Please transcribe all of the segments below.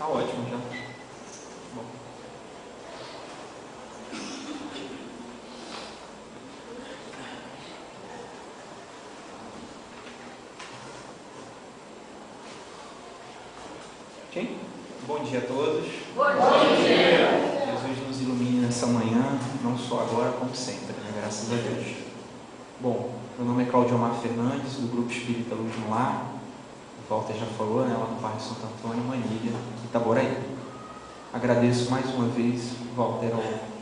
ótimo já. Bom. Ok? Bom dia a todos. Bom dia. Jesus nos ilumine nessa manhã, não só agora, como sempre, né? Graças a Deus. Bom, meu nome é Claudio Amar Fernandes, do Grupo Espírita Luz no Lar. O Walter já falou, né? Lá no bairro Santo Antônio, Manilha, Itaboraí. Agradeço mais uma vez, Walter,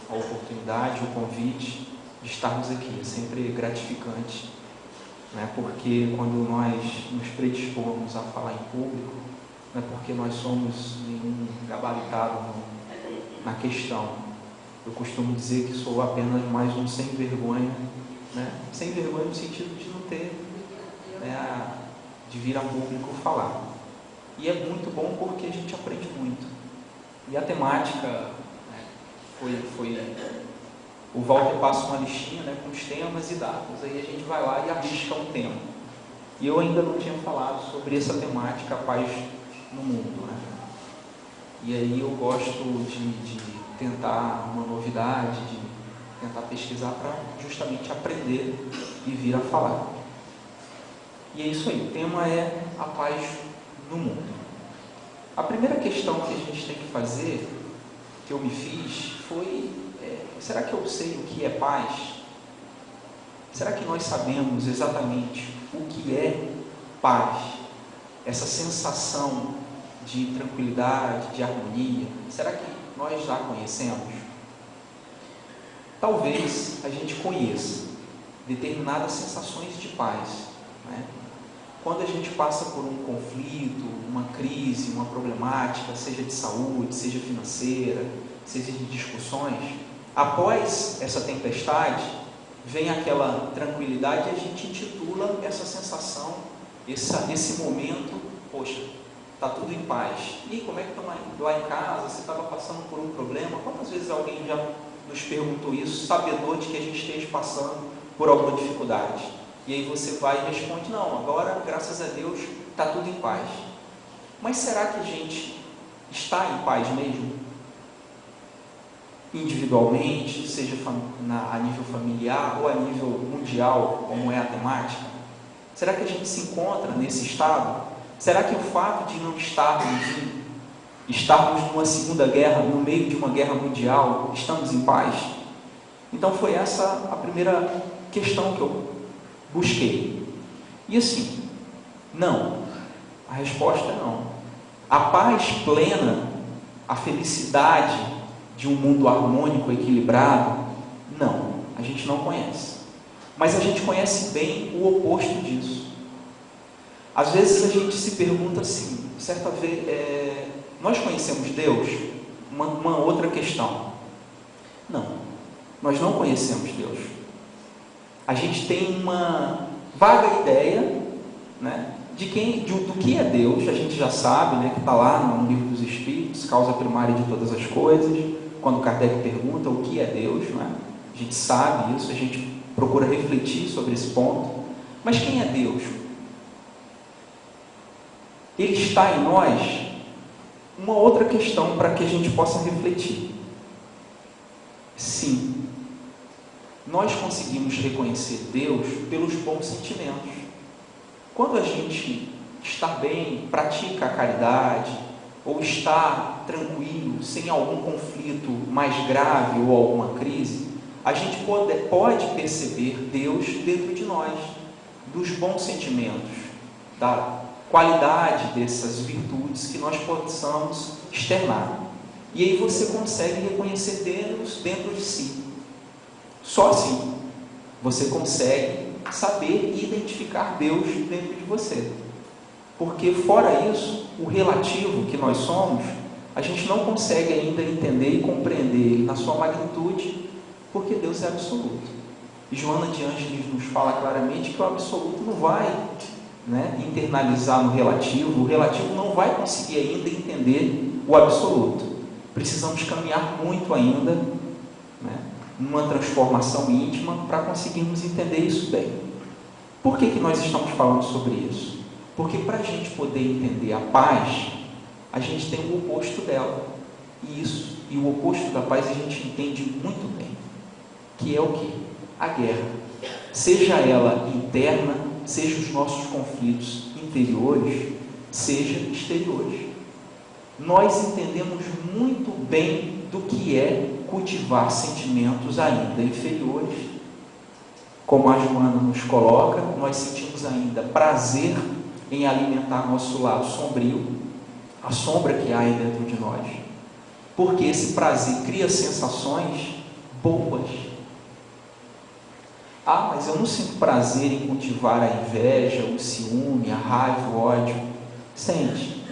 a oportunidade, o convite de estarmos aqui. É sempre gratificante, né? Porque quando nós nos predispomos a falar em público, não é porque nós somos nenhum gabaritado na questão. Eu costumo dizer que sou apenas mais um sem vergonha, né? Sem vergonha no sentido de não ter, né, de vir a público falar. E é muito bom porque a gente aprende muito. E a temática, né, foi o Walter passa uma listinha, né, com os temas e datas. Aí a gente vai lá e arrisca um tema. E eu ainda não tinha falado sobre essa temática, a paz no mundo, né? E aí eu gosto de tentar uma novidade, de tentar pesquisar para justamente aprender e vir a falar. E é isso aí, o tema é a paz no mundo. A primeira questão que a gente tem que fazer, que eu me fiz, foi: será que eu sei o que é paz? Será que nós sabemos exatamente o que é paz? Essa sensação de tranquilidade, de harmonia, será que nós já conhecemos? Talvez a gente conheça determinadas sensações de paz, né? Quando a gente passa por um conflito, uma crise, uma problemática, seja de saúde, seja financeira, seja de discussões, após essa tempestade, vem aquela tranquilidade e a gente intitula essa sensação, esse momento, poxa, está tudo em paz. E como é que está lá em casa? Você estava passando por um problema? Quantas vezes alguém já nos perguntou isso, sabedor de que a gente esteja passando por alguma dificuldade? E aí você vai e responde: não, agora, graças a Deus, está tudo em paz. Mas será que a gente está em paz mesmo? Individualmente, seja a nível familiar ou a nível mundial, como é a temática? Será que a gente se encontra nesse estado? Será que o fato de não estarmos numa segunda guerra, no meio de uma guerra mundial, estamos em paz? Então foi essa a primeira questão que eu busquei. E assim, não. A resposta é não. A paz plena, a felicidade de um mundo harmônico, equilibrado, não. A gente não conhece. Mas a gente conhece bem o oposto disso. Às vezes a gente se pergunta assim, certa vez, nós conhecemos Deus? Uma outra questão. Não, nós não conhecemos Deus. A gente tem uma vaga ideia, né, do que é Deus. A gente já sabe, né, que está lá no Livro dos Espíritos, causa primária de todas as coisas. Quando Kardec pergunta o que é Deus, né, a gente sabe isso, a gente procura refletir sobre esse ponto. Mas quem é Deus? Ele está em nós? Uma outra questão para que a gente possa refletir. Sim, nós conseguimos reconhecer Deus pelos bons sentimentos. Quando a gente está bem, pratica a caridade, ou está tranquilo, sem algum conflito mais grave ou alguma crise, a gente pode perceber Deus dentro de nós, dos bons sentimentos, da qualidade dessas virtudes que nós possamos externar. E aí você consegue reconhecer Deus dentro de si. Só assim você consegue saber e identificar Deus dentro de você. Porque fora isso, o relativo que nós somos, a gente não consegue ainda entender e compreender ele na sua magnitude, porque Deus é absoluto. E Joana de Ângeles nos fala claramente que o absoluto não vai, né, internalizar no relativo, o relativo não vai conseguir ainda entender o absoluto. Precisamos caminhar muito ainda, né, numa transformação íntima para conseguirmos entender isso bem. Por que nós estamos falando sobre isso? Porque para a gente poder entender a paz, a gente tem o oposto dela. E o oposto da paz a gente entende muito bem, que é o quê? A guerra. Seja ela interna, seja os nossos conflitos interiores, seja exteriores. Nós entendemos muito bem do que é cultivar sentimentos ainda inferiores. Como a Joana nos coloca, nós sentimos ainda prazer em alimentar nosso lado sombrio, a sombra que há aí dentro de nós, porque esse prazer cria sensações boas. Ah, mas eu não sinto prazer em cultivar a inveja, o ciúme, a raiva, o ódio. Sente.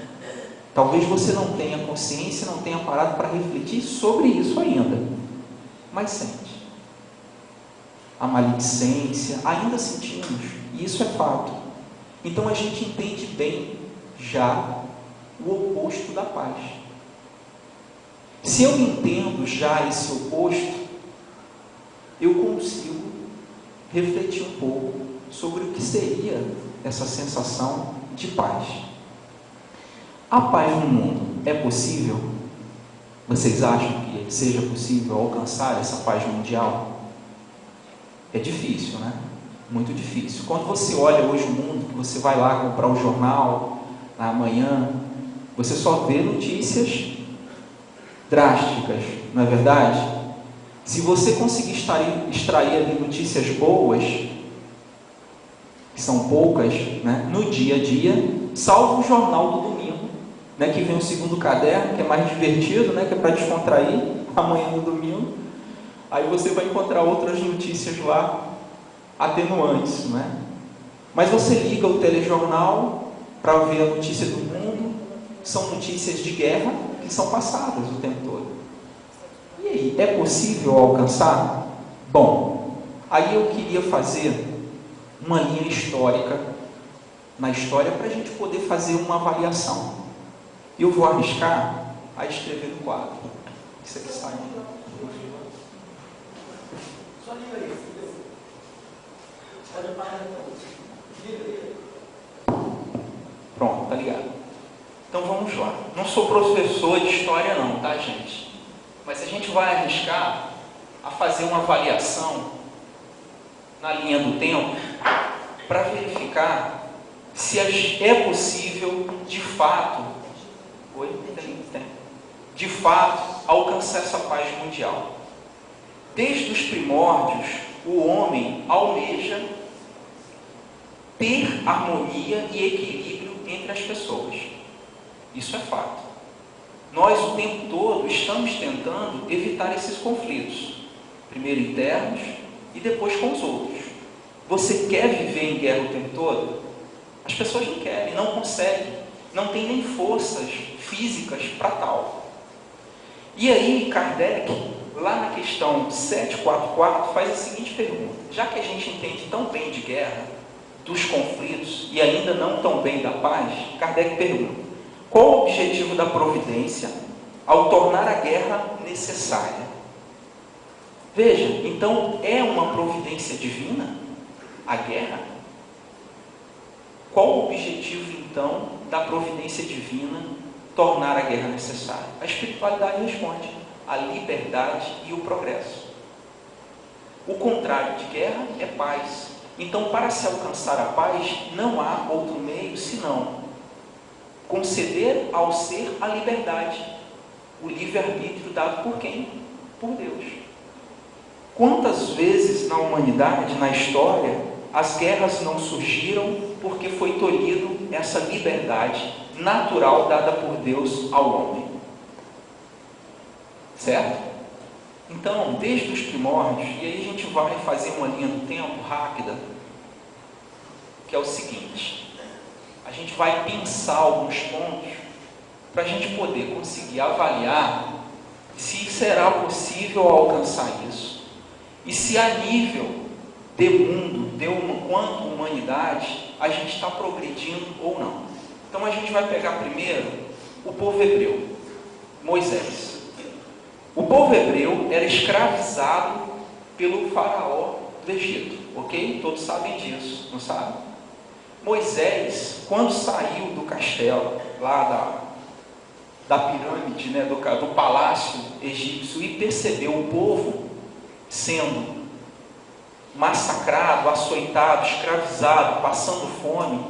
Talvez você não tenha consciência, não tenha parado para refletir sobre isso ainda, mas sente. A maledicência, ainda sentimos, e isso é fato. Então a gente entende bem já o oposto da paz. Se eu entendo já esse oposto, eu consigo refletir um pouco sobre o que seria essa sensação de paz. A paz no mundo é possível? Vocês acham que seja possível alcançar essa paz mundial? É difícil, né? Muito difícil. Quando você olha hoje o mundo, que você vai lá comprar o jornal na manhã, você só vê notícias drásticas, não é verdade? Se você conseguir extrair ali notícias boas, que são poucas, né, no dia a dia, salvo o jornal do domingo, né, que vem o segundo caderno, que é mais divertido, né, que é para descontrair, amanhã no domingo, aí você vai encontrar outras notícias lá, atenuantes, né? Mas você liga o telejornal para ver a notícia do mundo, são notícias de guerra que são passadas o tempo todo. E aí, é possível alcançar? Bom, aí eu queria fazer uma linha histórica na história para a gente poder fazer uma avaliação. Eu vou arriscar a escrever no quadro. Isso aqui sai. Só liga aí. Pode parar então. Pronto, tá ligado? Então vamos lá. Não sou professor de história não, tá, gente? Mas a gente vai arriscar a fazer uma avaliação na linha do tempo para verificar se é possível, de fato, de fato, alcançar essa paz mundial. Desde os primórdios, o homem almeja ter harmonia e equilíbrio entre as pessoas. Isso é fato. Nós, o tempo todo, estamos tentando evitar esses conflitos. Primeiro internos e depois com os outros. Você quer viver em guerra o tempo todo? As pessoas não querem, não conseguem. Não tem nem forças físicas para tal. E aí, Kardec, lá na questão 744, faz a seguinte pergunta. Já que a gente entende tão bem de guerra, dos conflitos, e ainda não tão bem da paz, Kardec pergunta: qual o objetivo da providência ao tornar a guerra necessária? Veja, então é uma providência divina a guerra? Qual o objetivo então da providência divina tornar a guerra necessária? A espiritualidade responde: a liberdade e o progresso. O contrário de guerra é paz. Então, para se alcançar a paz, não há outro meio senão conceder ao ser a liberdade, o livre-arbítrio dado por quem? Por Deus. Quantas vezes na humanidade, na história, as guerras não surgiram porque foi tolhido essa liberdade natural dada por Deus ao homem? Certo? Então, desde os primórdios, e aí a gente vai fazer uma linha do tempo rápida, que é o seguinte: a gente vai pensar alguns pontos para a gente poder conseguir avaliar se será possível alcançar isso e se a nível de mundo, quanto humanidade, a gente está progredindo ou não. Então a gente vai pegar primeiro o povo hebreu, Moisés. O povo hebreu era escravizado pelo faraó do Egito, ok? Todos sabem disso, não sabem? Moisés, quando saiu do castelo, lá da pirâmide, né, do palácio egípcio, e percebeu o povo sendo massacrado, açoitado, escravizado, passando fome,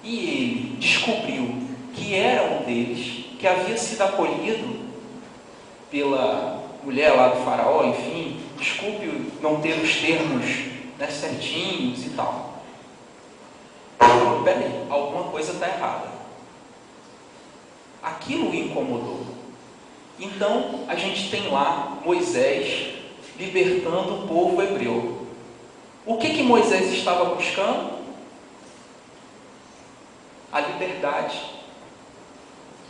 e ele descobriu que era um deles, que havia sido acolhido pela mulher lá do faraó, enfim, desculpe não ter os termos, né, certinhos e tal. Peraí, alguma coisa está errada. Aquilo o incomodou. Então, a gente tem lá Moisés libertando o povo hebreu. O que Moisés estava buscando? A liberdade,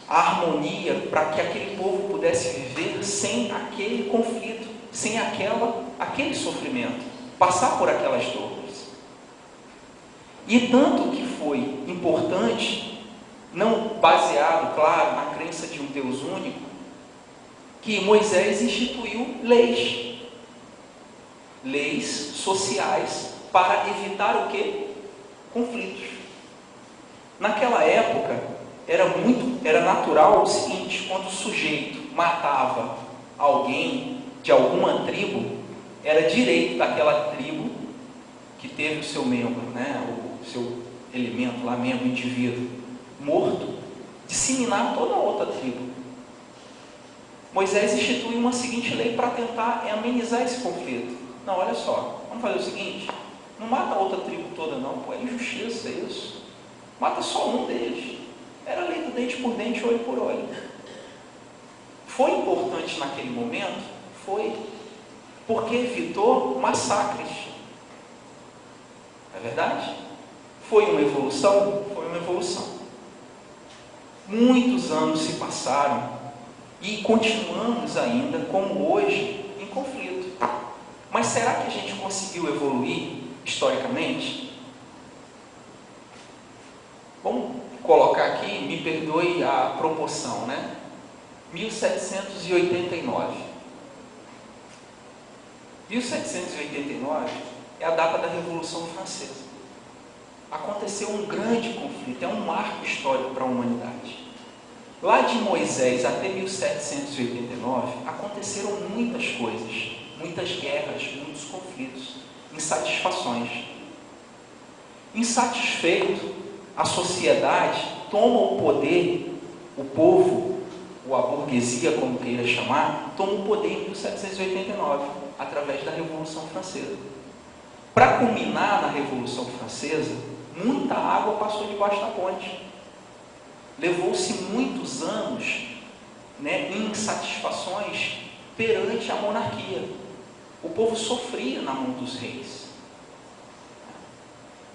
a harmonia, para que aquele povo pudesse viver sem aquele conflito, sem aquele sofrimento, passar por aquelas dores. E tanto que foi importante, não baseado, claro, na crença de um Deus único, que Moisés instituiu leis sociais para evitar o quê? Conflitos. Naquela época era natural o seguinte: quando o sujeito matava alguém de alguma tribo, era direito daquela tribo que teve o seu membro, né, o seu elemento lá, membro, indivíduo morto, disseminar toda a outra tribo. Moisés instituiu uma seguinte lei para tentar amenizar esse conflito. Não, olha só, vamos fazer o seguinte: não mata a outra tribo toda não, pô, é injustiça isso. Mata só um deles. Era a lei do dente por dente, olho por olho. Foi importante naquele momento? Foi. Porque evitou massacres. É verdade? Foi uma evolução? Foi uma evolução. Muitos anos se passaram e continuamos ainda, como hoje, em conflito. Mas será que a gente conseguiu evoluir historicamente? Vamos colocar aqui, me perdoe a proporção, né? 1789. 1789 é a data da Revolução Francesa. Aconteceu um grande conflito, é um marco histórico para a humanidade. Lá de Moisés até 1789, aconteceram muitas coisas, muitas guerras, muitos conflitos, insatisfações. Insatisfeito, a sociedade toma o poder, o povo, ou a burguesia, como queira chamar, toma o poder em 1789, através da Revolução Francesa. Para culminar na Revolução Francesa, muita água passou debaixo da ponte. Levou-se muitos anos, né, em insatisfações perante a monarquia. O povo sofria na mão dos reis.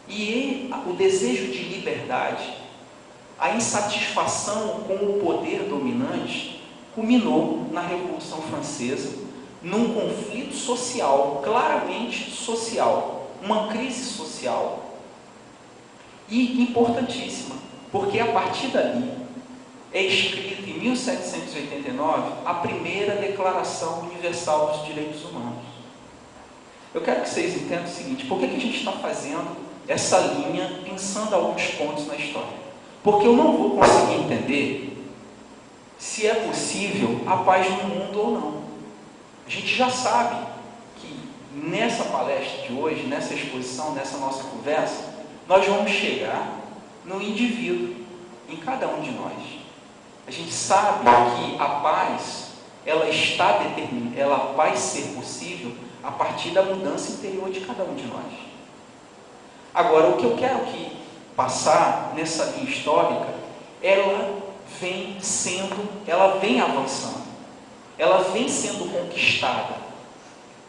E o desejo de liberdade, a insatisfação com o poder dominante, culminou na Revolução Francesa, num conflito social, claramente social, uma crise social, e importantíssima, porque a partir dali é escrita em 1789 a primeira Declaração Universal dos Direitos Humanos. Eu quero que vocês entendam o seguinte: por que a gente está fazendo essa linha pensando alguns pontos na história? Porque eu não vou conseguir entender se é possível a paz no mundo ou não. A gente já sabe que nessa palestra de hoje, nessa exposição, nessa nossa conversa, nós vamos chegar no indivíduo, em cada um de nós. A gente sabe que a paz, ela vai ser possível a partir da mudança interior de cada um de nós. Agora, o que eu quero passar nessa linha histórica, ela vem avançando, ela vem sendo conquistada.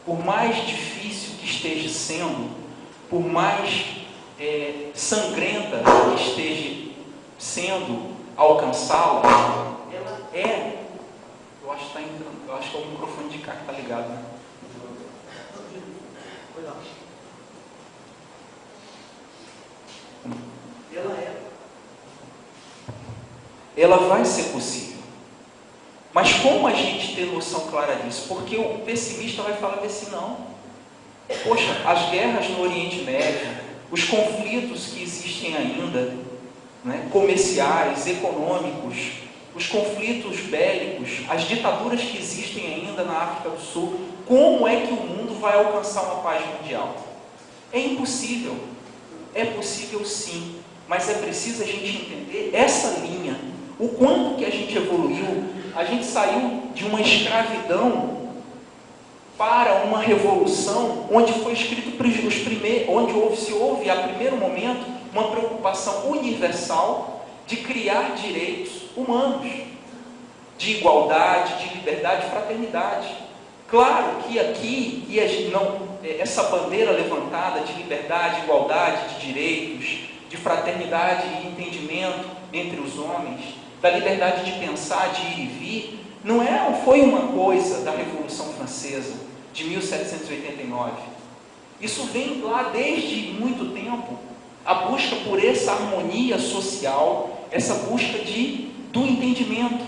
Por mais difícil que esteja sendo, por mais sangrenta que esteja sendo alcançá-la, ela é. Eu acho que está entrando, eu acho que é o microfone de cá que está ligado, né? Ela vai ser possível. Mas como a gente ter noção clara disso? Porque o pessimista vai falar assim: não, poxa, as guerras no Oriente Médio, os conflitos que existem ainda, né, comerciais, econômicos, os conflitos bélicos, as ditaduras que existem ainda na África do Sul, como é que o mundo vai alcançar uma paz mundial? É impossível. É possível sim, mas é preciso a gente entender essa linha, o quanto que a gente evoluiu. A gente saiu de uma escravidão para uma revolução onde foi escrito onde se houve a primeiro momento uma preocupação universal de criar direitos humanos, de igualdade, de liberdade e fraternidade. Claro que aqui essa bandeira levantada de liberdade, igualdade, de direitos, de fraternidade e entendimento entre os homens, da liberdade de pensar, de ir e vir, não foi uma coisa da Revolução Francesa de 1789. Isso vem lá desde muito tempo, a busca por essa harmonia social, essa busca do entendimento.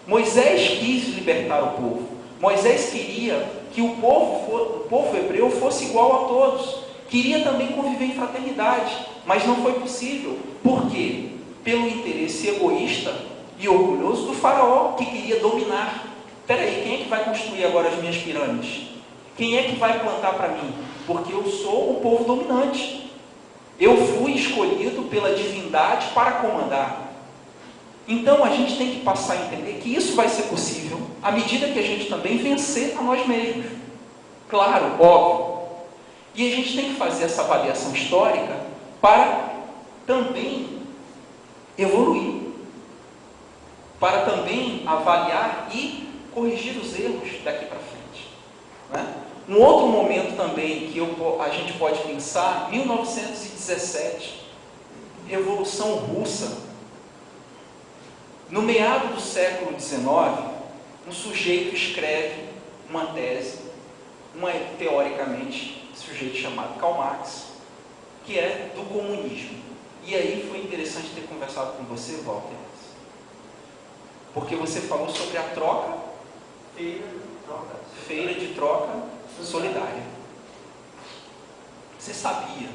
Moisés quis libertar o povo. Moisés queria que o povo hebreu fosse igual a todos. Queria também conviver em fraternidade, mas não foi possível. Por quê? Pelo interesse egoísta e orgulhoso do faraó, que queria dominar. Espera aí, quem é que vai construir agora as minhas pirâmides? Quem é que vai plantar para mim? Porque eu sou o povo dominante. Eu fui escolhido pela divindade para comandar. Então a gente tem que passar a entender que isso vai ser possível à medida que a gente também vencer a nós mesmos. Claro, óbvio. E a gente tem que fazer essa avaliação histórica para também evoluir, para também avaliar e corrigir os erros daqui para frente, né? Um outro momento também que a gente pode pensar, 1917, Revolução Russa. No meado do século XIX, um sujeito escreve uma tese, teoricamente, sujeito chamado Karl Marx, que é do comunismo. E aí foi interessante ter conversado com você, Walter, porque você falou sobre a feira de troca solidária. Você sabia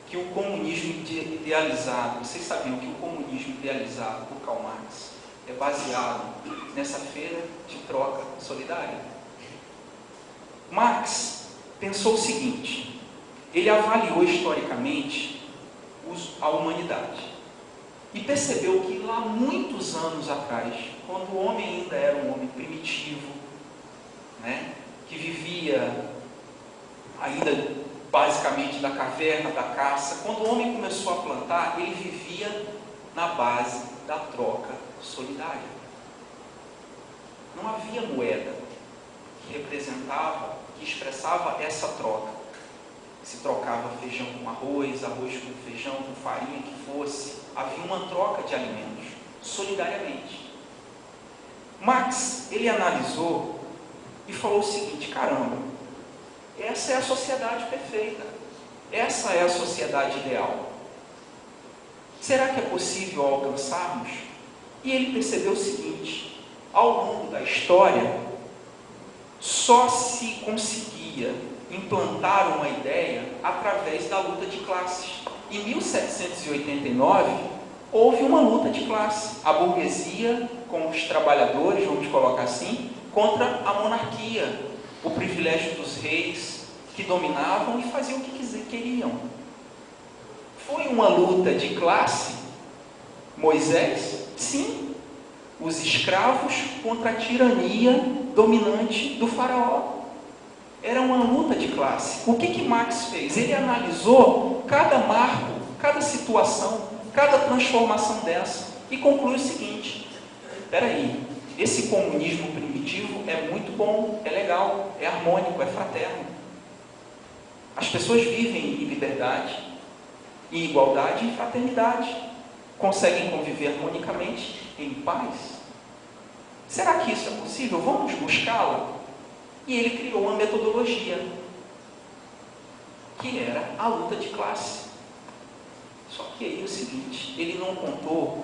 que o comunismo idealizado, vocês sabiam que o comunismo idealizado por Karl Marx é baseado nessa feira de troca solidária? Marx pensou o seguinte: ele avaliou historicamente a humanidade e percebeu que lá muitos anos atrás, quando o homem ainda era um homem primitivo, né, que vivia ainda basicamente da caverna, da caça, quando o homem começou a plantar, ele vivia na base da troca solidária. Não havia moeda que representava, que expressava essa troca. Se trocava feijão com arroz, arroz com feijão, com farinha, que fosse. Havia uma troca de alimentos, solidariamente. Marx, ele analisou e falou o seguinte: caramba, essa é a sociedade perfeita, essa é a sociedade ideal. Será que é possível alcançarmos? E ele percebeu o seguinte: ao longo da história, só se conseguia implantar uma ideia através da luta de classes. Em 1789, houve uma luta de classe. A burguesia, com os trabalhadores, vamos colocar assim, contra a monarquia, o privilégio dos reis, que dominavam e faziam o que queriam. Foi uma luta de classe? Moisés? Sim. Os escravos contra a tirania dominante do faraó. Era uma luta de classe. O que Marx fez? Ele analisou cada marco, cada situação, cada transformação dessa e concluiu o seguinte: espera aí, esse comunismo primitivo é muito bom, é legal, é harmônico, é fraterno. As pessoas vivem em liberdade, em igualdade e em fraternidade. Conseguem conviver harmonicamente, em paz. Será que isso é possível? Vamos buscá-la? E ele criou uma metodologia, que era a luta de classe. Só que aí é o seguinte: ele não contou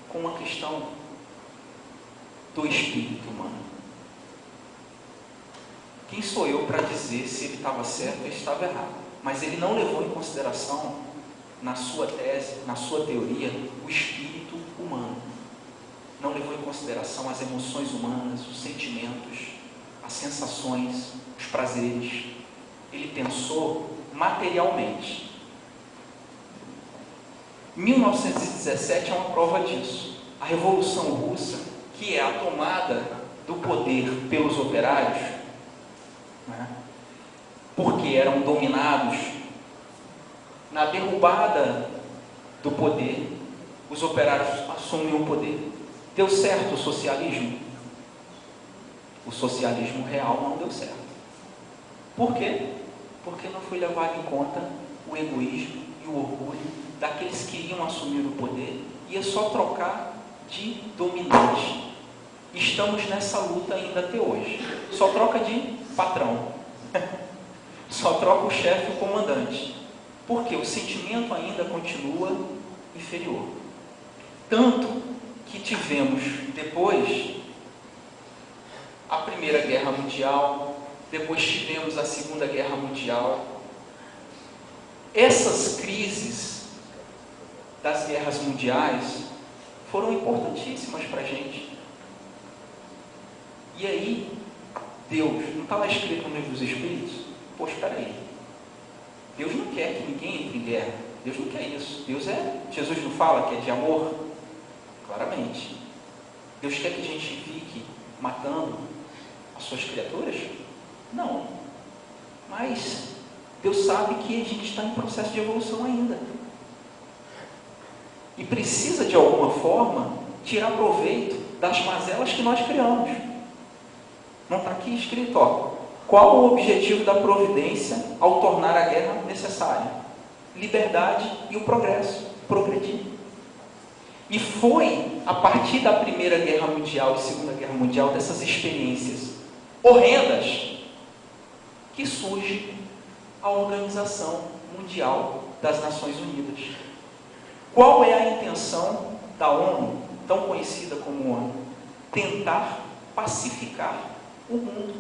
com uma questão do espírito humano. Quem sou eu para dizer se ele estava certo ou estava errado? Mas ele não levou em consideração, na sua tese, na sua teoria, o espírito humano. não levou em consideração as emoções humanas, os sentimentos, as sensações, os prazeres. Ele pensou materialmente. 1917 é uma prova disso. A Revolução Russa, que é a tomada do poder pelos operários, né, porque eram dominados, na derrubada do poder, os operários assumiam o poder. Deu certo o socialismo? O socialismo real não deu certo. Por quê? Porque não foi levado em conta o egoísmo e o orgulho daqueles que iriam assumir o poder, ia só trocar de dominante. Estamos nessa luta ainda até hoje. Só troca de patrão. Só troca o chefe e o comandante. Porque o sentimento ainda continua inferior. Tanto que tivemos depois a Primeira Guerra Mundial, depois tivemos a Segunda Guerra Mundial. Essas crises das guerras mundiais foram importantíssimas para a gente. E aí, Deus, não está lá escrito no livro dos Espíritos? Poxa, espera aí. Deus não quer que ninguém entre em guerra. Deus não quer isso. Jesus não fala que é de amor? Claramente. Deus quer que a gente fique matando as suas criaturas? Não. Mas Deus sabe que a gente está em processo de evolução ainda. E precisa, de alguma forma, tirar proveito das mazelas que nós criamos. Não está aqui escrito, qual o objetivo da providência ao tornar a guerra necessária? Liberdade e o progresso, progredir. E foi a partir da Primeira Guerra Mundial e Segunda Guerra Mundial, dessas experiências horrendas, que surge a Organização Mundial das Nações Unidas. Qual é a intenção da ONU, tão conhecida como ONU? Tentar pacificar o mundo.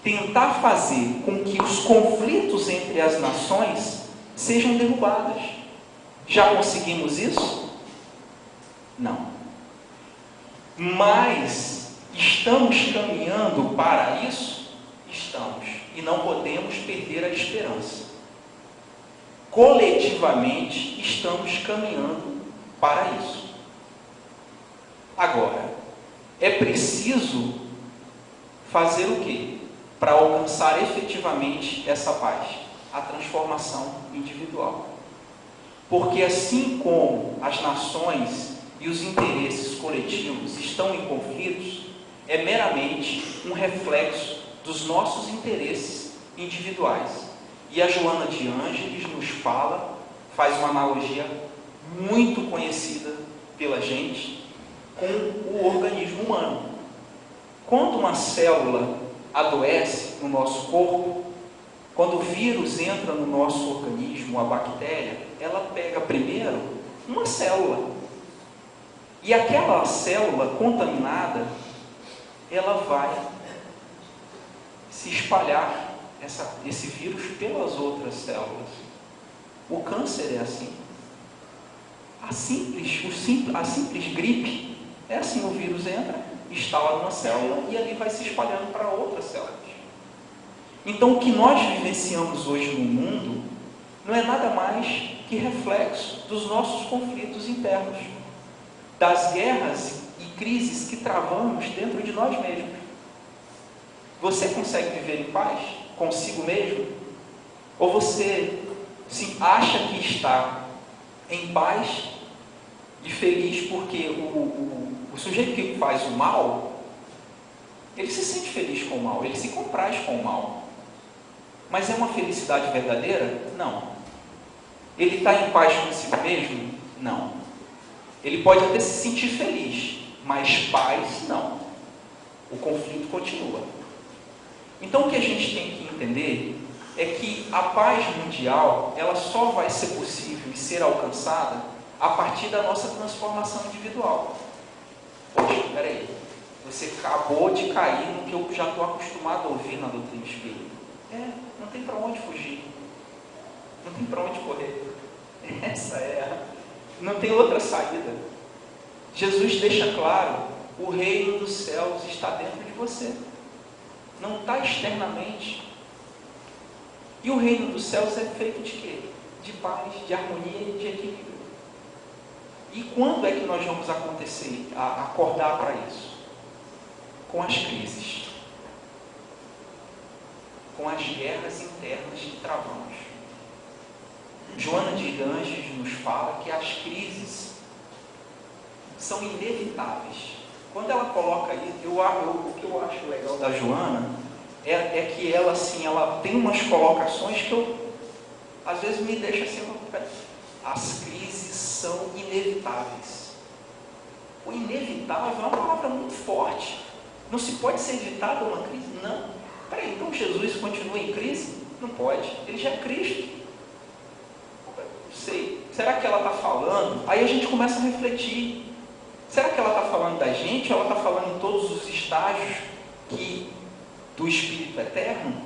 Tentar fazer com que os conflitos entre as nações sejam derrubados. Já conseguimos isso? Não. Mas estamos caminhando para isso? Estamos. E não podemos perder a esperança. Coletivamente estamos caminhando para isso. Agora, é preciso fazer o quê? Para alcançar efetivamente essa paz? A transformação individual. Porque assim como as nações e os interesses coletivos estão em conflitos, é meramente um reflexo dos nossos interesses individuais. E a Joana de Ângeles nos fala, faz uma analogia muito conhecida pela gente, com o organismo humano. Quando uma célula adoece no nosso corpo, quando o vírus entra no nosso organismo, a bactéria, ela pega primeiro uma célula. E aquela célula contaminada, ela vai se espalhar esse vírus pelas outras células. O câncer é assim. A simples gripe é assim: o vírus entra, instala numa célula e ali vai se espalhando para outras células. Então, o que nós vivenciamos hoje no mundo não é nada mais que reflexo dos nossos conflitos internos, das guerras e crises que travamos dentro de nós mesmos. Você consegue viver em paz consigo mesmo? Ou você acha que está em paz e feliz porque o sujeito que faz o mal, ele se sente feliz com o mal, ele se compraz com o mal. Mas é uma felicidade verdadeira? Não. Ele está em paz consigo mesmo? Não. Ele pode até se sentir feliz, mas paz não. O conflito continua. Então o que a gente tem que entender é que a paz mundial, ela só vai ser possível e ser alcançada a partir da nossa transformação individual. Poxa, espera aí, você acabou de cair no que eu já estou acostumado a ouvir na doutrina espírita. Não tem para onde fugir, não tem para onde correr. Não tem outra saída. Jesus deixa claro, o reino dos céus está dentro de você, não está externamente. E o reino dos céus é feito de quê? De paz, de harmonia e de equilíbrio. E quando é que nós vamos acordar para isso? Com as crises, com as guerras internas que travamos. Joana de Ganges nos fala que as crises são inevitáveis. Quando ela coloca isso, o que eu acho legal da Joana é que ela, assim, ela tem umas colocações que às vezes me deixa assim, as crises são inevitáveis. O inevitável é uma palavra muito forte. Não se pode ser evitada uma crise? Não. Peraí, então Jesus continua em crise? Não pode. Ele já é Cristo. Não sei. Será que ela está falando? Aí a gente começa a refletir. Será que ela está falando da gente? Ou ela está falando em todos os estágios do Espírito Eterno?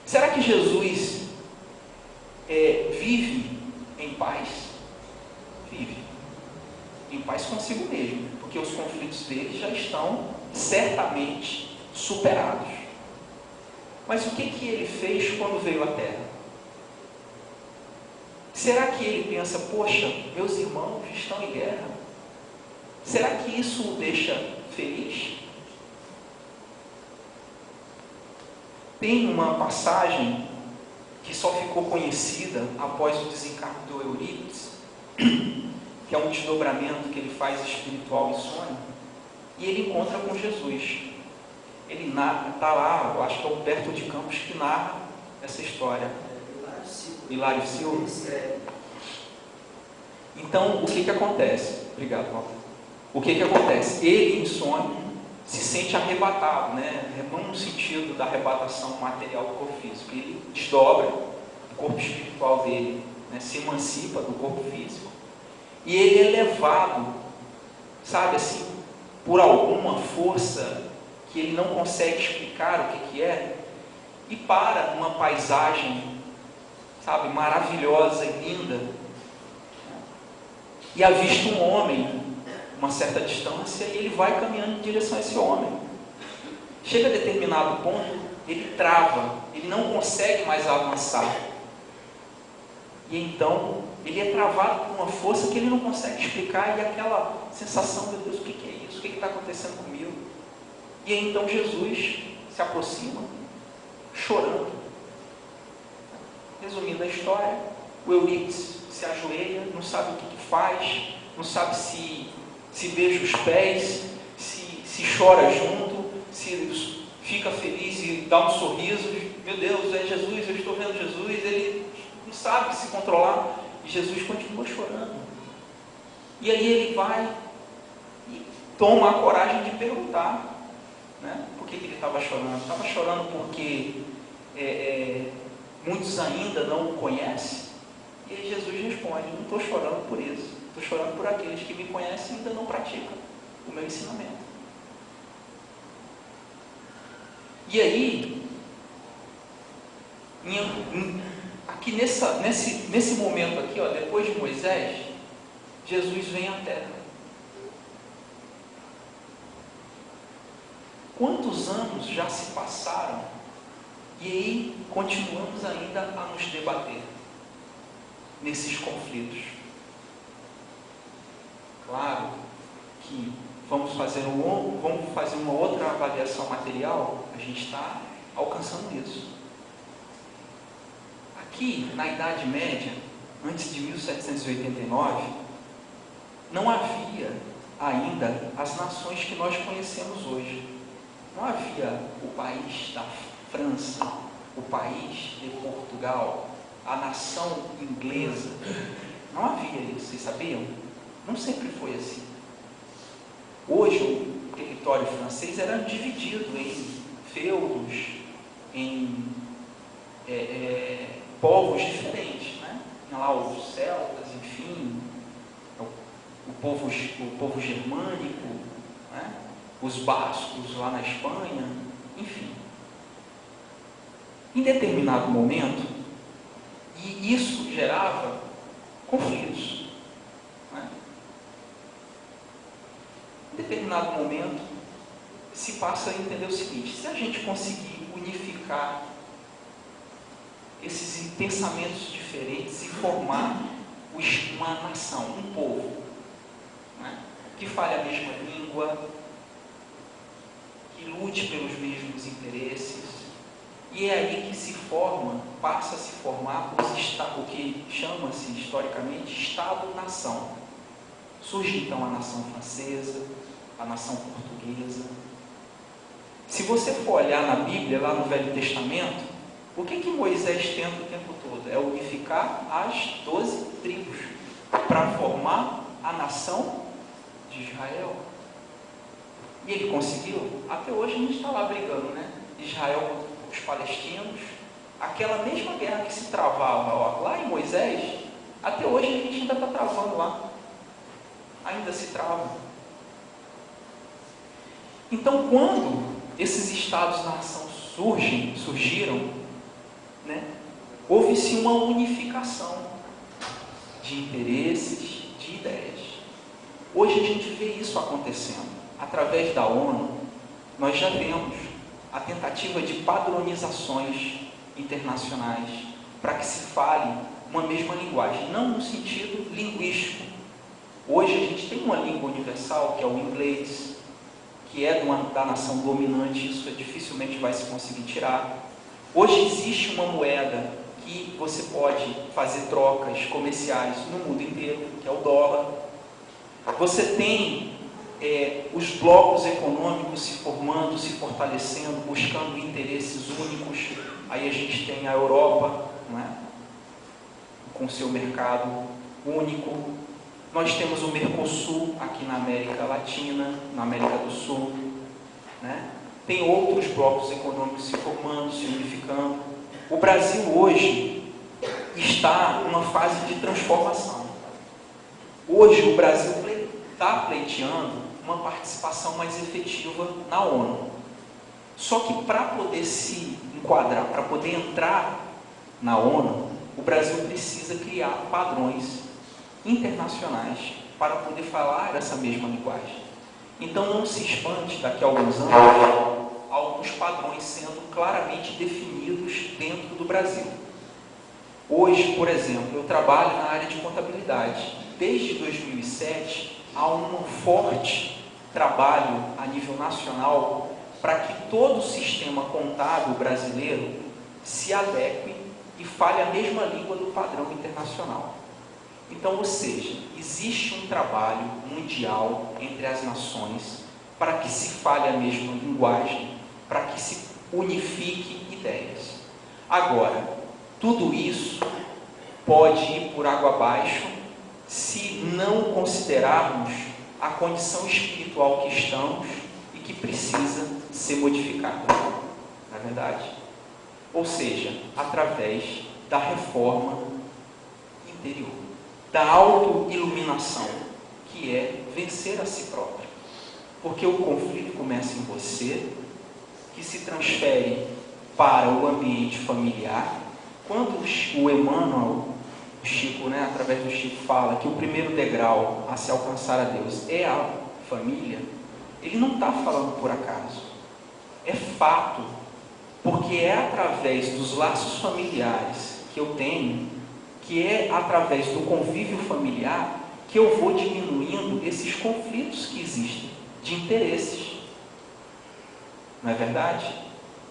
Será que Jesus vive em paz? Vive. Em paz consigo mesmo. Porque os conflitos dele já estão certamente superados. Mas o que ele fez quando veio à Terra? Será que ele pensa, poxa, meus irmãos estão em guerra? Será que isso o deixa feliz? Tem uma passagem que só ficou conhecida após o desencargo do Eurípides, que é um desdobramento que ele faz espiritual em sonho, e ele encontra com Jesus. Ele está lá, eu acho que é o Humberto de Campos que narra essa história. Hilário Silva. Então, o que acontece? Obrigado, Walter. O que acontece? Ele, em sonho, se sente arrebatado, né? Não no sentido da arrebatação material do corpo físico. Ele desdobra o corpo espiritual dele, né? Se emancipa do corpo físico. E ele é levado, sabe assim, por alguma força que ele não consegue explicar o que é, e para numa paisagem, sabe, maravilhosa e linda, e avista um homem, uma certa distância, e ele vai caminhando em direção a esse homem. Chega a determinado ponto, ele trava, ele não consegue mais avançar. E então, ele é travado por uma força que ele não consegue explicar, e aquela sensação, meu Deus, o que é isso? O que está acontecendo comigo? E aí, então, Jesus se aproxima, chorando. Resumindo a história, o Eurípides se ajoelha, não sabe o que faz, não sabe se beija os pés, se chora junto, se fica feliz e dá um sorriso. Meu Deus, é Jesus, eu estou vendo Jesus. Ele não sabe se controlar, e Jesus continua chorando. E aí ele vai e toma a coragem de perguntar, né? Por que ele estava chorando? Estava chorando porque muitos ainda não o conhecem. E aí Jesus responde, não estou chorando por isso, estou chorando por aqueles que me conhecem e ainda não praticam o meu ensinamento. E aí, aqui nesse momento aqui, ó, depois de Moisés, Jesus vem à Terra. Quantos anos já se passaram e aí continuamos ainda a nos debater nesses conflitos? Claro que vamos fazer uma outra avaliação material, a gente está alcançando isso. Aqui, na Idade Média, antes de 1789, não havia ainda as nações que nós conhecemos hoje. Não havia o país da França, o país de Portugal, a nação inglesa. Não havia isso, vocês sabiam? Não sempre foi assim. Hoje o território francês era dividido em feudos, em povos diferentes, né? Tinha lá os celtas, enfim, o povo germânico, né? Os bascos lá na Espanha, enfim. Em determinado momento, e isso gerava conflitos, né? determinado momento, se passa a entender o seguinte: se a gente conseguir unificar esses pensamentos diferentes e formar uma nação, um povo, né, que fale a mesma língua, que lute pelos mesmos interesses, e é aí que se forma, passa a se formar o que chama-se historicamente Estado-nação. Surge então a nação francesa, a nação portuguesa. Se você for olhar na Bíblia, lá no Velho Testamento, o que Moisés tenta o tempo todo? É unificar as 12 tribos para formar a nação de Israel. E ele conseguiu. Até hoje a gente está lá brigando, né? Israel contra os palestinos. Aquela mesma guerra que se travava lá em Moisés, até hoje a gente ainda está travando lá. Ainda se trava. Então, quando esses estados-nação surgiram, né, houve-se uma unificação de interesses, de ideias. Hoje a gente vê isso acontecendo. Através da ONU, nós já vemos a tentativa de padronizações internacionais para que se fale uma mesma linguagem, não no sentido linguístico. Hoje a gente tem uma língua universal, que é o inglês, que é da nação dominante, isso dificilmente vai se conseguir tirar. Hoje existe uma moeda que você pode fazer trocas comerciais no mundo inteiro, que é o dólar. Você tem os blocos econômicos se formando, se fortalecendo, buscando interesses únicos. Aí a gente tem a Europa, né, com seu mercado único. Nós temos o Mercosul aqui na América Latina, na América do Sul, né? Tem outros blocos econômicos se formando, se unificando. O Brasil hoje está numa fase de transformação. Hoje o Brasil está pleiteando uma participação mais efetiva na ONU. Só que para poder se enquadrar, para poder entrar na ONU, o Brasil precisa criar padrões internacionais para poder falar essa mesma linguagem. Então não se espante daqui a alguns anos alguns padrões sendo claramente definidos dentro do Brasil. Hoje, por exemplo, eu trabalho na área de contabilidade. Desde 2007 há um forte trabalho a nível nacional para que todo o sistema contábil brasileiro se adeque e fale a mesma língua do padrão internacional. Então, ou seja, existe um trabalho mundial entre as nações para que se fale a mesma linguagem, para que se unifique ideias. Agora, tudo isso pode ir por água abaixo se não considerarmos a condição espiritual que estamos e que precisa ser modificada. Não é verdade? Ou seja, através da reforma interior, da autoiluminação, que é vencer a si próprio. Porque o conflito começa em você, que se transfere para o ambiente familiar. Quando o Emmanuel, o Chico, né, através do Chico, fala que o primeiro degrau a se alcançar a Deus é a família, ele não está falando por acaso. É fato, porque é através dos laços familiares que eu tenho, que é através do convívio familiar, que eu vou diminuindo esses conflitos que existem de interesses. Não é verdade?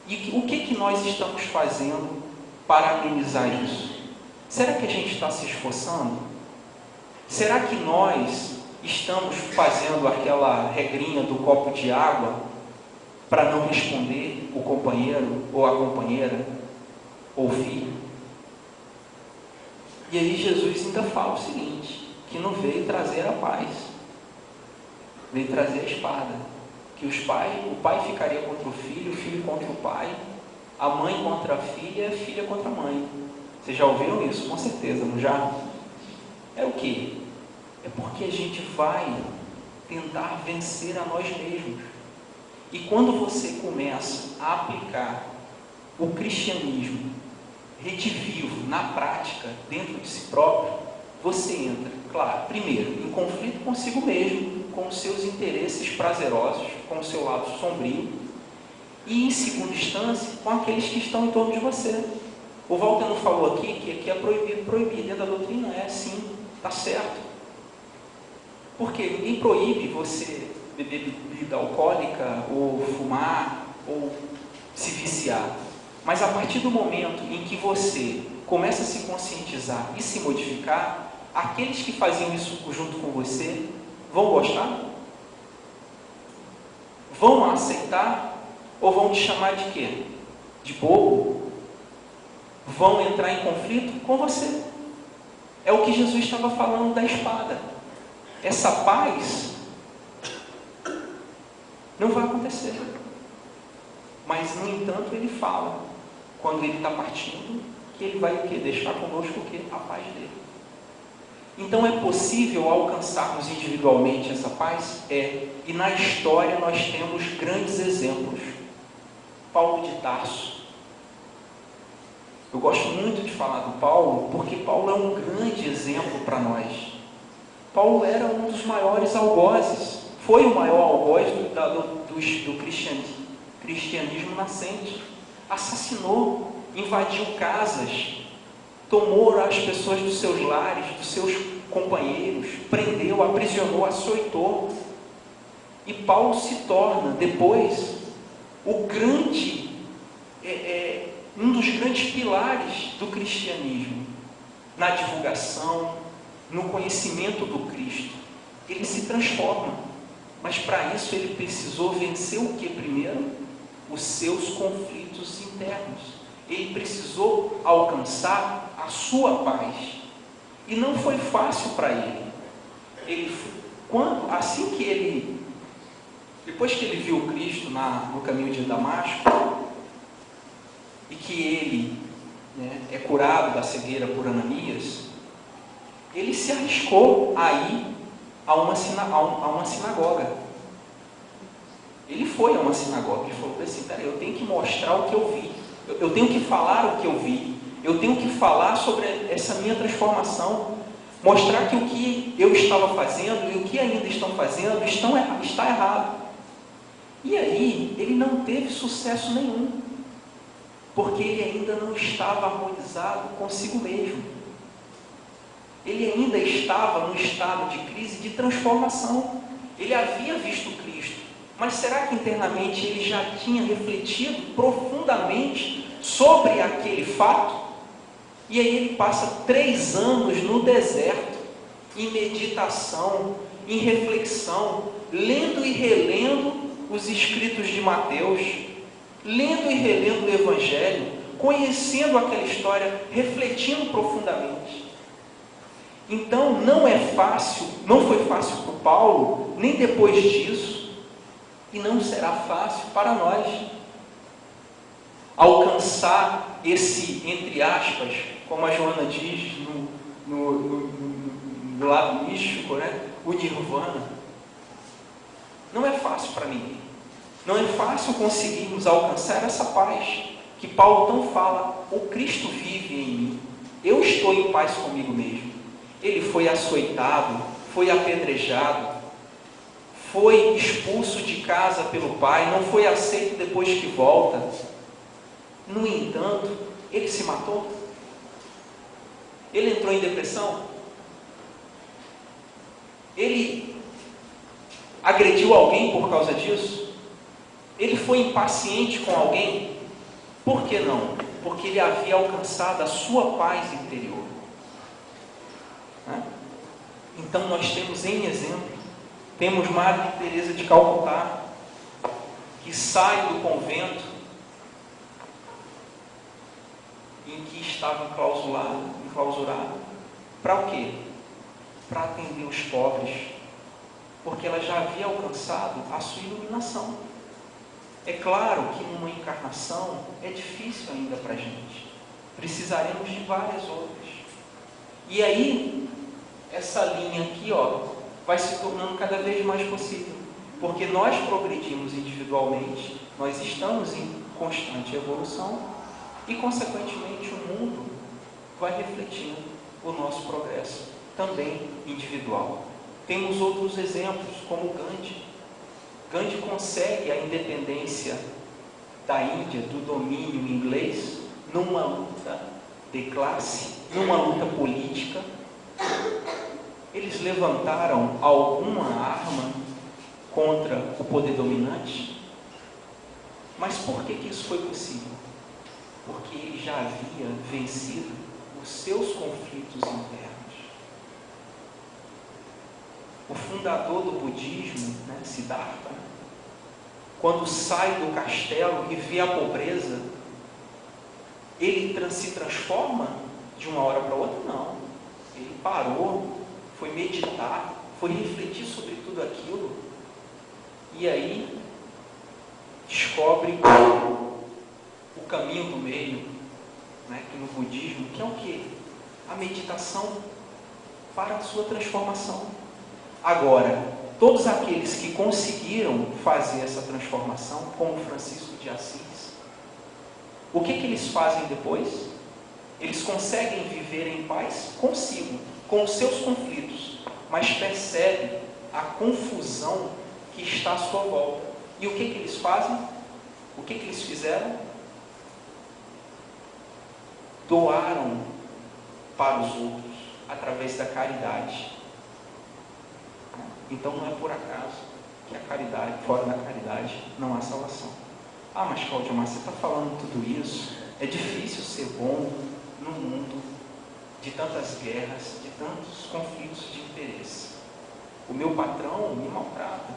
E o que nós estamos fazendo para amenizar isso? Será que a gente está se esforçando? Será que nós estamos fazendo aquela regrinha do copo de água para não responder o companheiro ou a companheira ou o filho? E aí Jesus ainda fala o seguinte, que não veio trazer a paz, veio trazer a espada, que o pai ficaria contra o filho contra o pai, a mãe contra a filha contra a mãe. Vocês já ouviram isso? Com certeza, não já? É o quê? É porque a gente vai tentar vencer a nós mesmos. E quando você começa a aplicar o cristianismo redivivo na prática, dentro de si próprio, você entra, claro, primeiro, em conflito consigo mesmo, com os seus interesses prazerosos, com o seu lado sombrio, e, em segunda instância, com aqueles que estão em torno de você. O Walter não falou aqui que aqui é proibido dentro da doutrina? É sim, está certo. Porque ninguém proíbe você beber bebida alcoólica, ou fumar, ou se viciar. Mas a partir do momento em que você começa a se conscientizar e se modificar, aqueles que faziam isso junto com você vão gostar? Vão aceitar? Ou vão te chamar de quê? De bobo? Vão entrar em conflito com você? É o que Jesus estava falando da espada. Essa paz não vai acontecer. Mas, no entanto, ele fala, quando ele está partindo, que ele vai o quê? Deixar conosco o quê? A paz dele. Então, é possível alcançarmos individualmente essa paz? É. E na história nós temos grandes exemplos. Paulo de Tarso. Eu gosto muito de falar do Paulo, porque Paulo é um grande exemplo para nós. Paulo era um dos maiores algozes, foi o maior algoz do cristianismo nascente. Assassinou, invadiu casas, tomou as pessoas dos seus lares, dos seus companheiros, prendeu, aprisionou, açoitou. E Paulo se torna, depois, um dos grandes pilares do cristianismo, na divulgação, no conhecimento do Cristo. Ele se transforma, mas para isso ele precisou vencer o que primeiro? Os seus conflitos internos. Ele precisou alcançar a sua paz. E não foi fácil para ele. Depois que ele viu Cristo no caminho de Damasco, e que ele é curado da cegueira por Ananias, ele se arriscou a ir a uma sinagoga. Ele foi a uma sinagoga e falou assim: peraí, eu tenho que mostrar o que eu vi, eu tenho que falar o que eu vi, eu tenho que falar sobre essa minha transformação, mostrar que o que eu estava fazendo e o que ainda estão fazendo está errado. E aí, ele não teve sucesso nenhum, porque ele ainda não estava harmonizado consigo mesmo. Ele ainda estava num estado de crise de transformação. Ele havia visto Cristo, mas será que internamente ele já tinha refletido profundamente sobre aquele fato? E aí ele passa 3 anos no deserto, em meditação, em reflexão, lendo e relendo os escritos de Mateus, lendo e relendo o Evangelho, conhecendo aquela história, refletindo profundamente. Então não foi fácil para o Paulo, nem depois disso, e não será fácil para nós alcançar esse, entre aspas, como a Joana diz no lado místico, o nirvana. Não é fácil para ninguém. Não é fácil conseguirmos alcançar essa paz que Paulo tão fala. O Cristo vive em mim. Eu estou em paz comigo mesmo. Ele foi açoitado, foi apedrejado, foi expulso de casa pelo pai, não foi aceito depois que volta. No entanto, ele se matou. Ele entrou em depressão. Ele agrediu alguém por causa disso? Ele foi impaciente com alguém? Por que não? Porque ele havia alcançado a sua paz interior. Então nós temos em exemplo, temos Madre Teresa de Calcutá, que sai do convento em que estava enclausurado. Para o quê? Para atender os pobres, porque ela já havia alcançado a sua iluminação. É claro que numa encarnação é difícil ainda para a gente. Precisaremos de várias outras. E aí, essa linha aqui, vai se tornando cada vez mais possível. Porque nós progredimos individualmente, nós estamos em constante evolução e, consequentemente, o mundo vai refletindo o nosso progresso, também individual. Temos outros exemplos, como Gandhi. Gandhi consegue a independência da Índia, do domínio inglês, numa luta de classe, numa luta política. Eles levantaram alguma arma contra o poder dominante? Mas por que isso foi possível? Porque ele já havia vencido os seus conflitos internos. O fundador do budismo, Siddhartha, quando sai do castelo e vê a pobreza, ele se transforma de uma hora para outra? Não. Ele parou, foi meditar, foi refletir sobre tudo aquilo, e aí descobre o caminho do meio, que no budismo, que é o quê? A meditação para a sua transformação. Agora, todos aqueles que conseguiram fazer essa transformação, como Francisco de Assis, o que eles fazem depois? Eles conseguem viver em paz consigo, com os seus conflitos, mas percebem a confusão que está à sua volta. E o que eles fazem? O que eles fizeram? Doaram para os outros, através da caridade. Então não é por acaso que a caridade, fora da caridade, não há salvação. Ah, mas Cláudio, mas você está falando tudo isso? É difícil ser bom no mundo de tantas guerras, de tantos conflitos de interesse. O meu patrão me maltrata.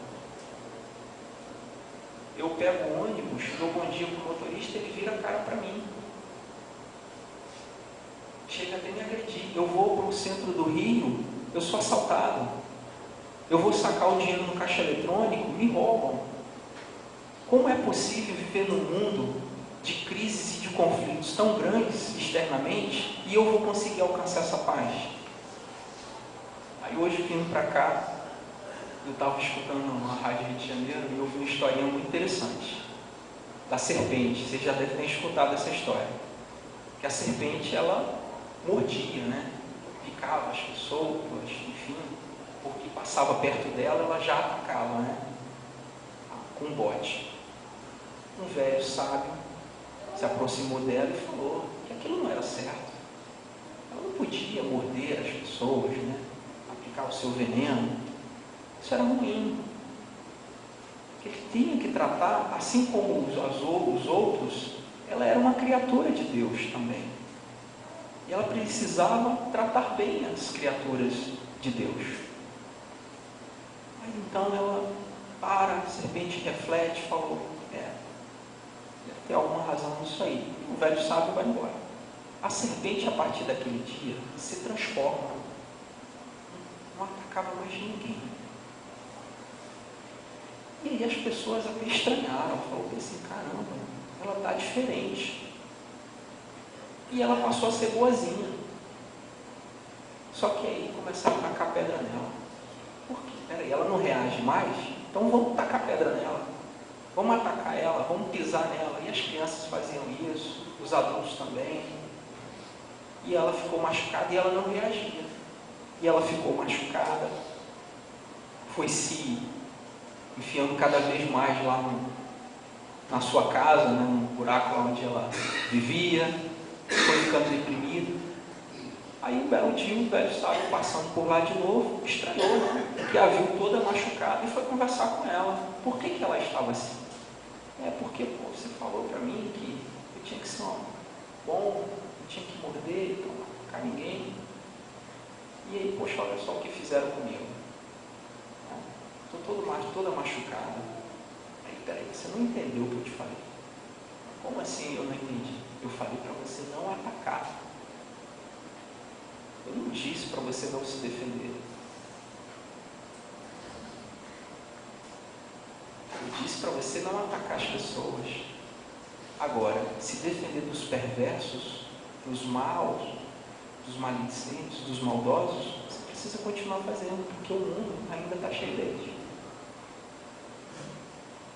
Eu pego o ônibus, dou bom dia para o motorista, ele vira a cara para mim. Chega até me agredir. Eu vou para o centro do Rio, eu sou assaltado. Eu vou sacar o dinheiro no caixa eletrônico, me roubam. Como é possível viver num mundo de crises e de conflitos tão grandes externamente e eu vou conseguir alcançar essa paz? Aí hoje, vindo para cá, eu estava escutando uma rádio Rio de Janeiro e eu vi uma historinha muito interessante da serpente. Vocês já devem ter escutado essa história. Que a serpente, ela mordia, picava as pessoas, enfim, porque passava perto dela, ela já atacava, com um bote. Um velho sábio se aproximou dela e falou que aquilo não era certo. Ela não podia morder as pessoas, aplicar o seu veneno. Isso era ruim. Que ele tinha que tratar, assim como os outros, ela era uma criatura de Deus também. E ela precisava tratar bem as criaturas de Deus. Mas então ela para, a serpente reflete, falou, deve ter alguma razão nisso aí. O velho sábio vai embora. A serpente, a partir daquele dia, se transforma. Não atacava mais ninguém. E aí as pessoas até estranharam, falaram assim, caramba, ela está diferente. E ela passou a ser boazinha. Só que aí começaram a tacar pedra nela. Por quê? Peraí, ela não reage mais? Então vamos tacar pedra nela. Vamos atacar ela, vamos pisar nela. E as crianças faziam isso, os adultos também. E ela ficou machucada e ela não reagia. E ela ficou machucada. Foi se enfiando cada vez mais lá na sua casa, no buraco lá onde ela vivia. Foi ficando deprimida. Aí um belo dia, um velho sábio passando por lá de novo, estranhou, que a viu toda machucada e foi conversar com ela. Por que ela estava assim? Porque você falou para mim que eu tinha que ser bom, eu tinha que morder, não atacar ninguém. E aí, poxa, olha só o que fizeram comigo. Estou toda machucada. Aí, peraí, você não entendeu o que eu te falei. Como assim eu não entendi? Eu falei para você não atacar. Eu não disse para você não se defender. Eu disse para você não atacar as pessoas. Agora, se defender dos perversos, dos maus, dos maledicentes, dos maldosos, você precisa continuar fazendo, porque o mundo ainda está cheio deles.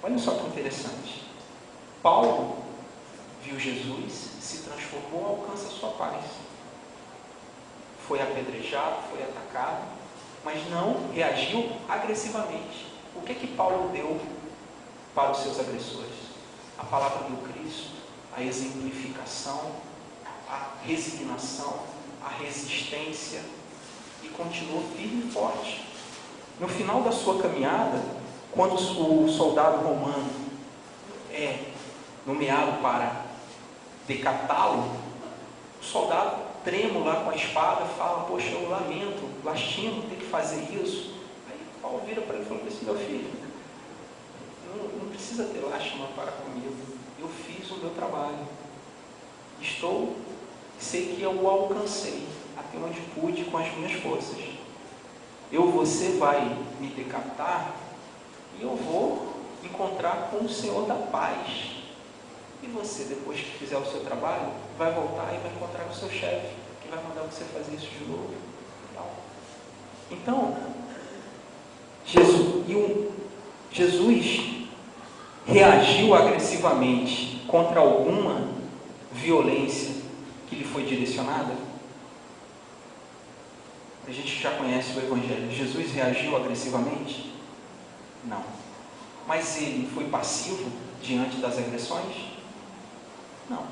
Olha só que interessante. Paulo viu Jesus, se transformou, alcança a sua paz. Foi apedrejado, foi atacado, mas não reagiu agressivamente. O que Paulo deu para os seus agressores? A palavra do Cristo, a exemplificação, a resignação, a resistência, e continuou firme e forte. No final da sua caminhada, quando o soldado romano é nomeado para decapitá-lo, o soldado trêmulo lá com a espada fala: poxa, eu lamento, lastimo ter que fazer isso. Aí Paulo vira para ele e fala assim: meu filho, não precisa ter lástima para comigo, eu fiz o meu trabalho, sei que eu o alcancei até onde pude com as minhas forças. Você vai me decapitar e eu vou encontrar com o Senhor da paz. E você, depois que fizer o seu trabalho, vai voltar e vai encontrar com o seu chefe, que vai mandar você fazer isso de novo. Então, Jesus reagiu agressivamente contra alguma violência que lhe foi direcionada? A gente já conhece o Evangelho. Jesus reagiu agressivamente? Não. Mas ele foi passivo diante das agressões? Não.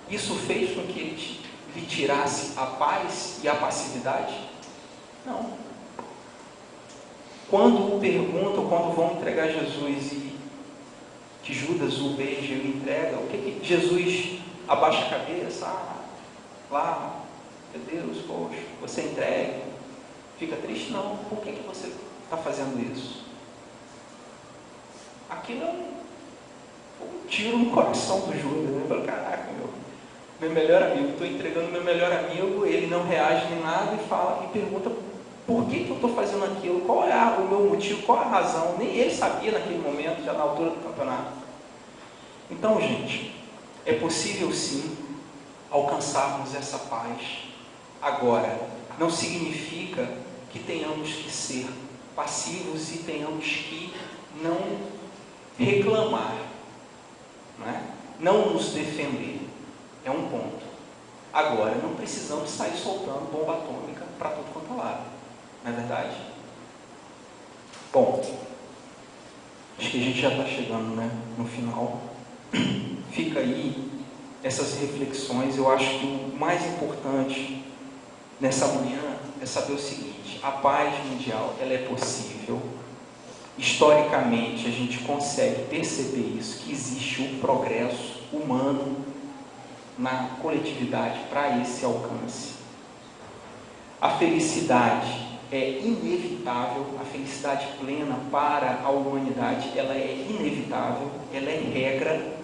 Isso fez com que ele lhe tirasse a paz e a passividade? Não. Quando o perguntam, quando vão entregar Jesus e que Judas o beija e o entrega, o que Jesus abaixa a cabeça? Lá, meu Deus, poxa, você entrega, fica triste? Não. Por que você está fazendo isso? Aquilo é um tiro no coração do Judas. Ele fala: caraca, meu melhor amigo, estou entregando meu melhor amigo, ele não reage nem nada e pergunta por que eu estou fazendo aquilo, qual é o meu motivo, qual é a razão. Nem ele sabia naquele momento, já na altura do campeonato. Então, gente, é possível sim alcançarmos essa paz. Agora, não significa que tenhamos que ser passivos e tenhamos que não reclamar, não nos defender. É um ponto. Agora, não precisamos sair soltando bomba atômica para tudo quanto é lado. Não é verdade? Bom, acho que a gente já está chegando, no final. Fica aí essas reflexões. Eu acho que o mais importante nessa manhã é saber o seguinte: a paz mundial, ela é possível. Historicamente, a gente consegue perceber isso, que existe um progresso humano na coletividade para esse alcance. A felicidade é inevitável, a felicidade plena para a humanidade, ela é inevitável, ela é regra.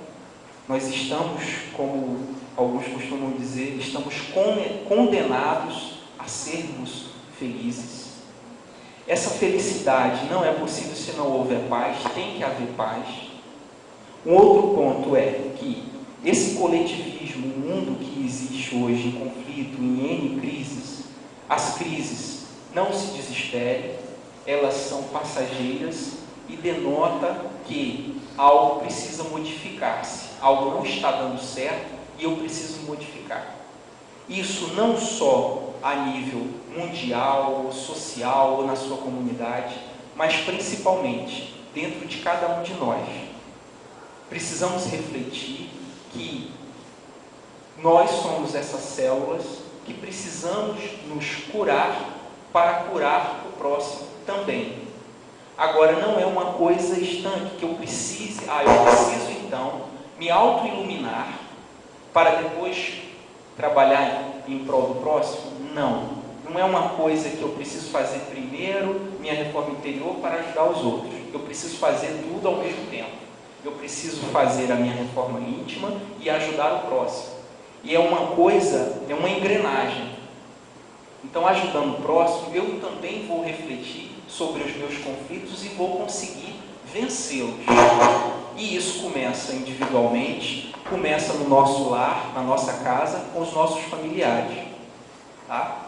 Nós estamos, como alguns costumam dizer, estamos condenados a sermos felizes. Essa felicidade não é possível se não houver paz, tem que haver paz. Um outro ponto é que esse coletivismo, o mundo que existe hoje em conflito, em N crises, as crises, não se desespere, elas são passageiras e denota que algo precisa modificar-se, algo não está dando certo e eu preciso modificar. Isso não só a nível mundial, social ou na sua comunidade, mas principalmente dentro de cada um de nós. Precisamos refletir que nós somos essas células que precisamos nos curar para curar o próximo também. Agora, não é uma coisa estanque que eu preciso então me auto-iluminar para depois trabalhar em prol do próximo. Não é uma coisa que eu preciso fazer primeiro minha reforma interior para ajudar os outros. Eu preciso fazer tudo ao mesmo tempo. Eu preciso fazer a minha reforma íntima e ajudar o próximo. E é uma coisa, é uma engrenagem. Então, ajudando o próximo, eu também vou refletir sobre os meus conflitos e vou conseguir vencê-los. E isso começa individualmente, começa no nosso lar, na nossa casa, com os nossos familiares. Tá?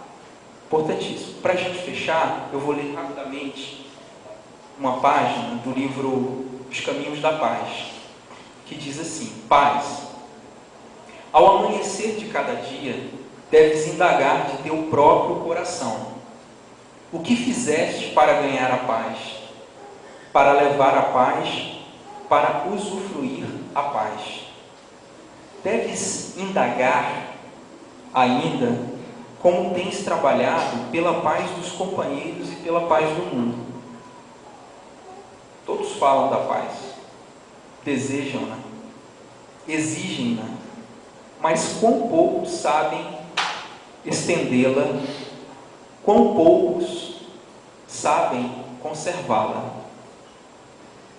Importantíssimo. Para a gente fechar, eu vou ler rapidamente uma página do livro Os Caminhos da Paz, que diz assim: paz. Ao amanhecer de cada dia, deves indagar de teu próprio coração: O que fizeste para ganhar a paz? Para levar a paz, para usufruir a paz. Deves indagar ainda como tens trabalhado pela paz dos companheiros e pela paz do mundo. Todos falam da paz, desejam-na, exigem-na, mas quão poucos sabem estendê-la, quão poucos sabem conservá-la.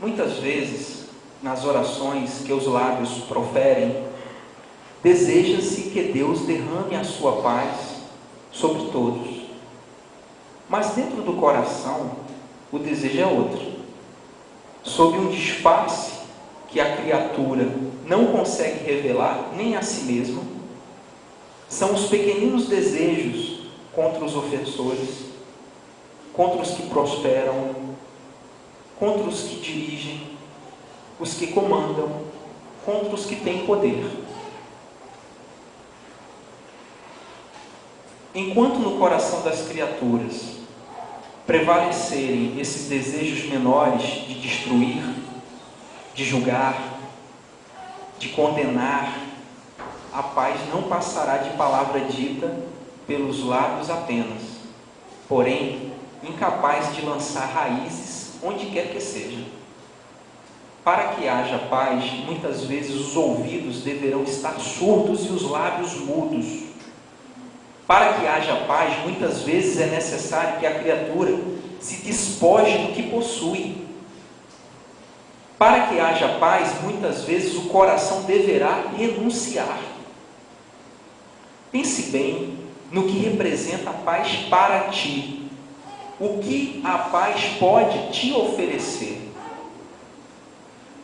Muitas vezes, nas orações que os lábios proferem, deseja-se que Deus derrame a sua paz sobre todos. Mas dentro do coração, o desejo é outro. Sob um disfarce que a criatura não consegue revelar nem a si mesma, são os pequeninos desejos contra os ofensores, contra os que prosperam, contra os que dirigem, os que comandam, contra os que têm poder. Enquanto no coração das criaturas prevalecerem esses desejos menores de destruir, de julgar, de condenar, a paz não passará de palavra dita pelos lábios apenas, porém incapaz de lançar raízes onde quer que seja. Para que haja paz, muitas vezes os ouvidos deverão estar surdos e os lábios mudos. Para que haja paz, muitas vezes é necessário que a criatura se despoje do que possui. Para que haja paz, muitas vezes o coração deverá renunciar. Pense bem no que representa a paz para ti. O que a paz pode te oferecer?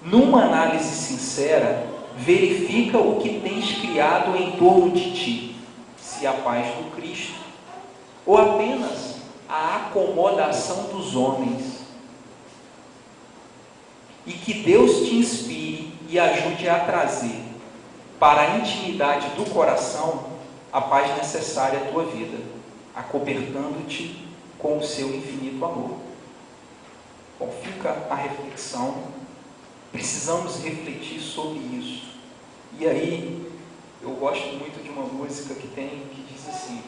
Numa análise sincera, verifica o que tens criado em torno de ti. Se a paz do Cristo, ou apenas a acomodação dos homens. E que Deus te inspire e ajude a trazer para a intimidade do coração a paz necessária à tua vida, acobertando-te com o seu infinito amor. Bom, fica a reflexão. Precisamos refletir sobre isso. E aí, eu gosto muito de uma música que diz assim: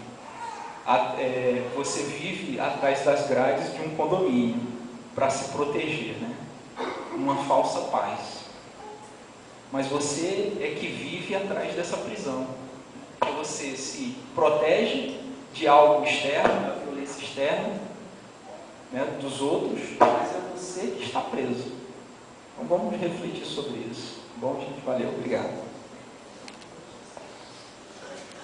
você vive atrás das grades de um condomínio para se proteger, né? Uma falsa paz. Mas você é que vive atrás dessa prisão. Porque você se protege de algo externo, da violência externa, né, dos outros, mas é você que está preso. Então vamos refletir sobre isso. Bom, gente, valeu, obrigado.